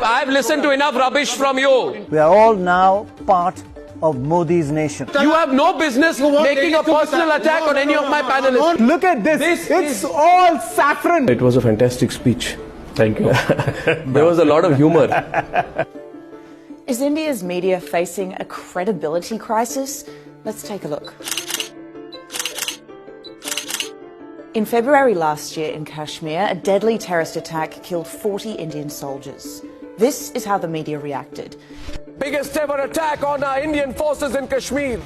I've listened to enough rubbish from you. We are all now part of Modi's nation. You have no business making a personal attack on any of my panelists. Look at this. It's all saffron. It was a fantastic speech. Thank you. There was a lot of humor. Is India's media facing a credibility crisis? Let's take a look. In February last year in Kashmir, a deadly terrorist attack killed 40 Indian soldiers. This is how the media reacted. Biggest ever attack on our Indian forces in Kashmir.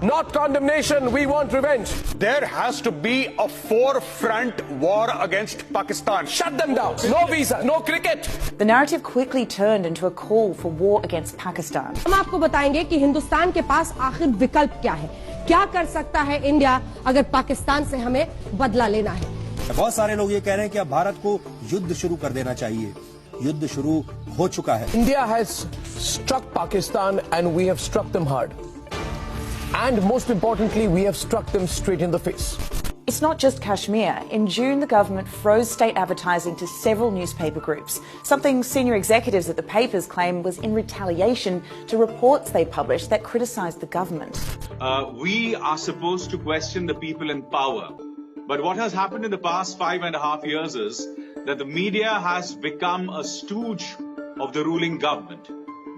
Not condemnation, we want revenge. There has to be a four-front war against Pakistan. Shut them down. No visa, no cricket. The narrative quickly turned into a call for war against Pakistan. हम आपको बताएंगे कि हिंदुस्तान के पास आखिर विकल्प क्या है, क्या कर सकता है इंडिया अगर पाकिस्तान से हमें बदला लेना है। बहुत सारे लोग ये कह रहे हैं कि अब भारत को युद्ध शुरू कर देना चाहिए। युद्ध शुरू हो चुका है। India has struck Pakistan and we have struck them hard. And most importantly, we have struck them straight in the face. It's not just Kashmir. In June, the government froze state advertising to several newspaper groups, something senior executives at the papers claim was in retaliation to reports they published that criticised the government. We are supposed to question the people in power. But what has happened in the past 5.5 years is that the media has become a stooge of the ruling government.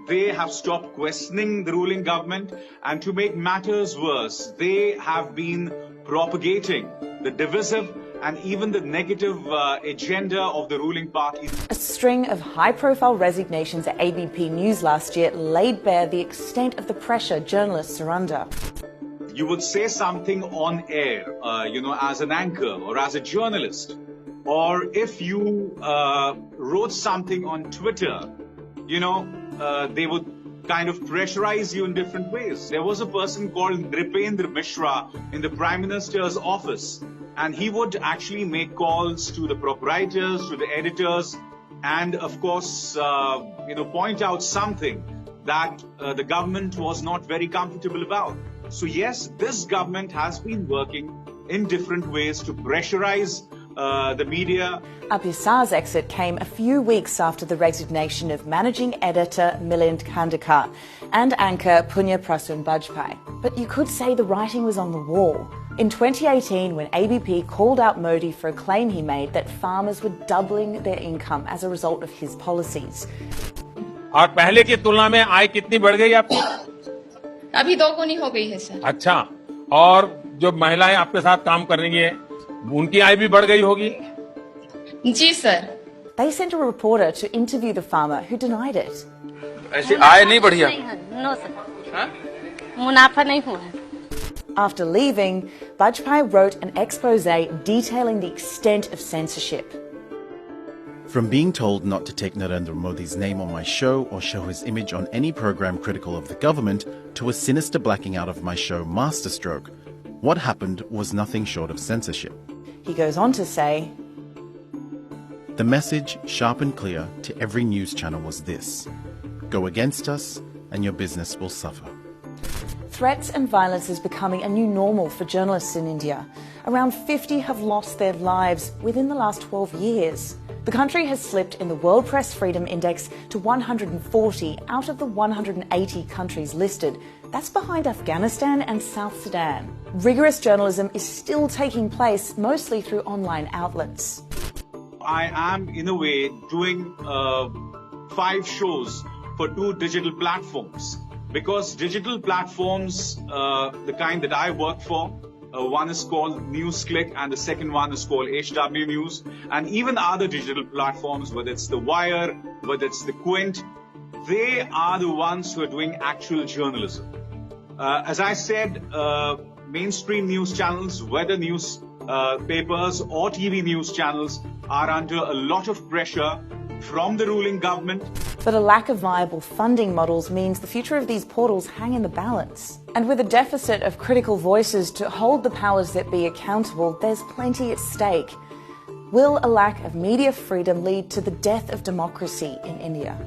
They have stopped questioning the ruling government, and to make matters worse, they have been propagating the divisive and even the negative agenda of the ruling party. A string of high-profile resignations at ABP News last year laid bare the extent of the pressure journalists are under. You would say something on air, as an anchor or as a journalist, or if you wrote something on Twitter, they would kind of pressurize you in different ways. There was a person called Nripendra Mishra in the Prime Minister's office, and he would actually make calls to the proprietors, to the editors, and of course, point out something that the government was not very comfortable about. So yes, this government has been working in different ways to pressurize the media. Apisar's exit came a few weeks after the resignation of managing editor Milind Kandekar and anchor Punya Prasoon Bajpai. But you could say the writing was on the wall. In 2018, when ABP called out Modi for a claim he made that farmers were doubling their income as a result of his policies. और पहले की तुलना में आय कितनी बढ़ गई आपकी? अभी 2 गुनी हो गई है सर। अच्छा, और जो महिलाएं आपके साथ काम कर रही हैं, उनकी आय भी बढ़ गई होगी? जी sir. They sent a reporter to interview the farmer who denied it. ऐसी आय नहीं बढ़ी है? नो सर, मुनाफा नहीं हुआ है। After leaving, Bajpai wrote an expose detailing the extent of censorship. From being told not to take Narendra Modi's name on my show or show his image on any program critical of the government, to a sinister blacking out of my show Masterstroke, what happened was nothing short of censorship. He goes on to say, the message, sharp and clear, to every news channel was this: go against us and your business will suffer. Threats and violence is becoming a new normal for journalists in India. Around 50 have lost their lives within the last 12 years. The country has slipped in the World Press Freedom Index to 140 out of the 180 countries listed. That's behind Afghanistan and South Sudan. Rigorous journalism is still taking place, mostly through online outlets. I am, in a way, doing 5 shows for 2 digital platforms. Because digital platforms, the kind that I work for, one is called NewsClick and the second one is called HW News. And even other digital platforms, whether it's The Wire, whether it's The Quint, they are the ones who are doing actual journalism. As I said, mainstream news channels, whether news papers or TV news channels, are under a lot of pressure from the ruling government. But a lack of viable funding models means the future of these portals hang in the balance. And with a deficit of critical voices to hold the powers that be accountable, there's plenty at stake. Will a lack of media freedom lead to the death of democracy in India?